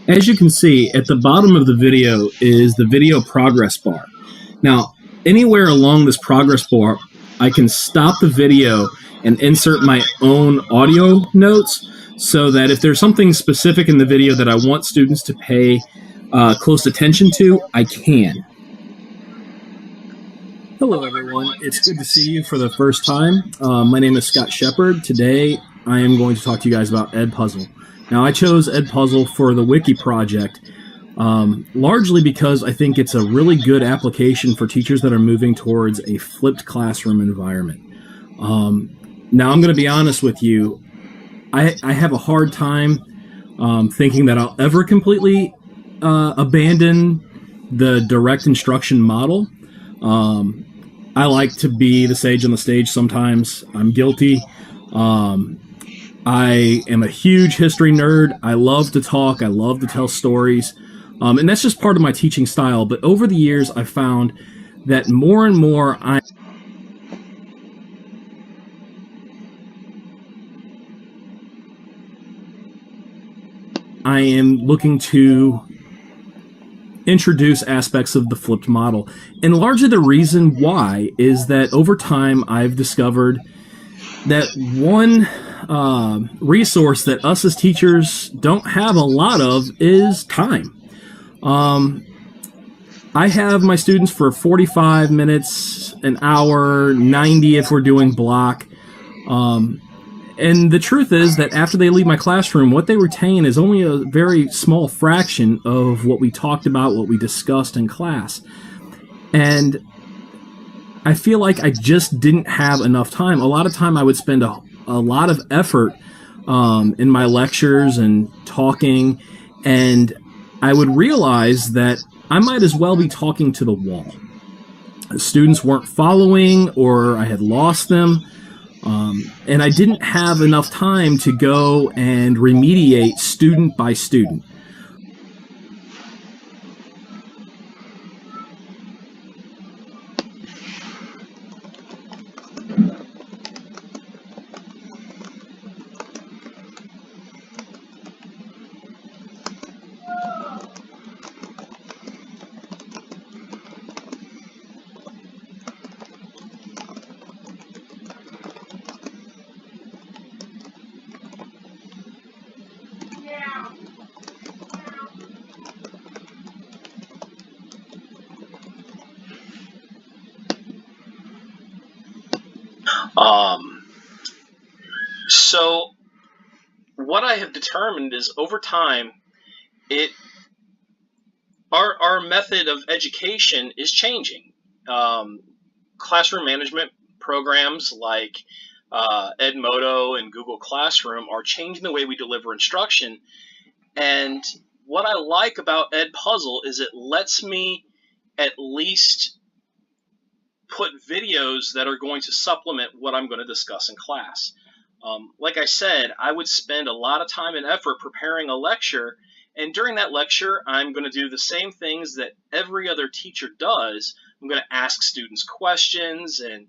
As you can see, at the bottom of the video is the video progress bar. Now, anywhere along this progress bar, I can stop the video and insert my own audio notes so that if there's something specific in the video that I want students to pay close attention to, I can. Hello, everyone. It's good to see you for the first time. My name is Scott Shepard. Today, I am going to talk to you guys about EDpuzzle. Now, I chose EDpuzzle for the Wiki project, largely because I think it's a really good application for teachers that are moving towards a flipped classroom environment. Now, I'm going to be honest with you. I have a hard time thinking that I'll ever completely abandon the direct instruction model. I like to be the sage on the stage sometimes. I'm guilty. I am a huge history nerd. I love to talk. I love to tell stories. And that's just part of my teaching style. But over the years, I've found that more and more I am looking to introduce aspects of the flipped model. And largely the reason why is that over time I've discovered that one resource that us as teachers don't have a lot of is time. I have my students for 45 minutes, an hour, 90 if we're doing block. And the truth is that after they leave my classroom, what they retain is only a very small fraction of what we talked about, what we discussed in class. And I feel like I just didn't have enough time. A lot of time I would spend a lot of effort in my lectures and talking, and I would realize that I might as well be talking to the wall. Students weren't following, or I had lost them. And I didn't have enough time to go and remediate student by student. So what I have determined is over time, our method of education is changing. Classroom management programs like Edmodo and Google Classroom are changing the way we deliver instruction. And what I like about EDpuzzle is it lets me at least put videos that are going to supplement what I'm going to discuss in class. Like I said, I would spend a lot of time and effort preparing a lecture, and during that lecture, I'm going to do the same things that every other teacher does. I'm going to ask students questions and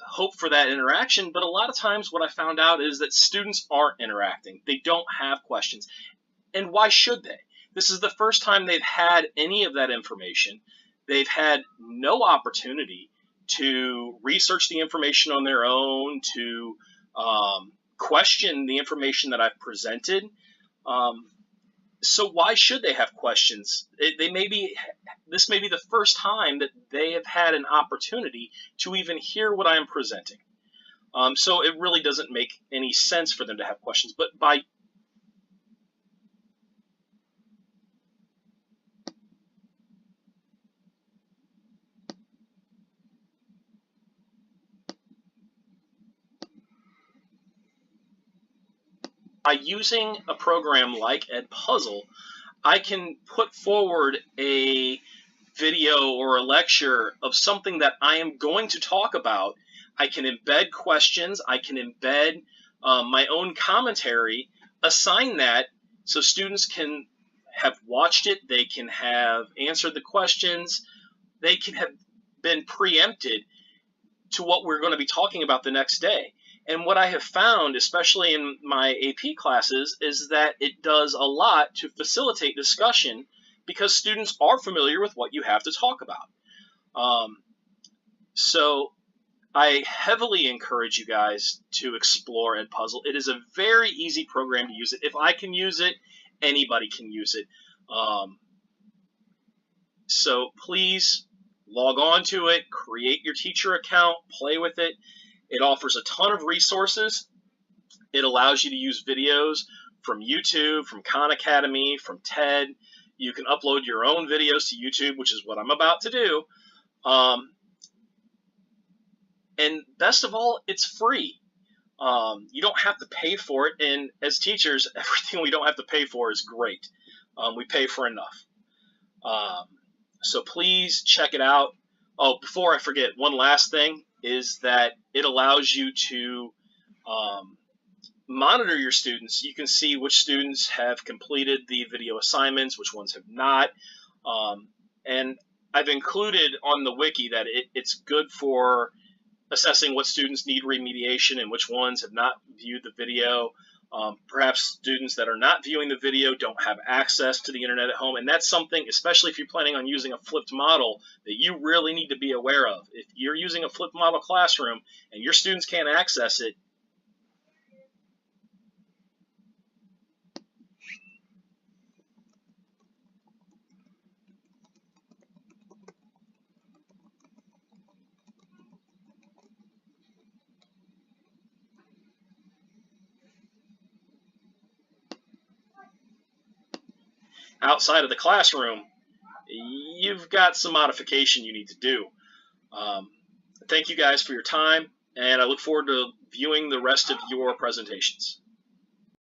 hope for that interaction, but a lot of times what I found out is that students aren't interacting. They don't have questions. And why should they? This is the first time they've had any of that information. They've had no opportunity to research the information on their own, to question the information that I've presented. So why should they have questions? This may be the first time that they have had an opportunity to even hear what I am presenting. So it really doesn't make any sense for them to have questions. But by using a program like EDpuzzle, I can put forward a video or a lecture of something that I am going to talk about. I can embed questions. I can embed my own commentary, assign that so students can have watched it. They can have answered the questions. They can have been preempted to what we're going to be talking about the next day. And what I have found, especially in my AP classes, is that it does a lot to facilitate discussion because students are familiar with what you have to talk about. So I heavily encourage you guys to explore EDpuzzle. It is a very easy program to use it. If I can use it, anybody can use it. So please log on to it, create your teacher account, play with it. It offers a ton of resources. It allows you to use videos from YouTube, from Khan Academy, from TED. You can upload your own videos to YouTube, which is what I'm about to do. And best of all, it's free. You don't have to pay for it. And as teachers, everything we don't have to pay for is great. We pay for enough. So please check it out. Oh, before I forget, one last thing is that it allows you to monitor your students. You can see which students have completed the video assignments, which ones have not. And I've included on the wiki that it's good for assessing what students need remediation and which ones have not viewed the video. Perhaps students that are not viewing the video don't have access to the internet at home, and that's something, especially if you're planning on using a flipped model, that you really need to be aware of. If you're using a flipped model classroom and your students can't access it, outside of the classroom, you've got some modification you need to do. Thank you guys for your time, and I look forward to viewing the rest of your presentations.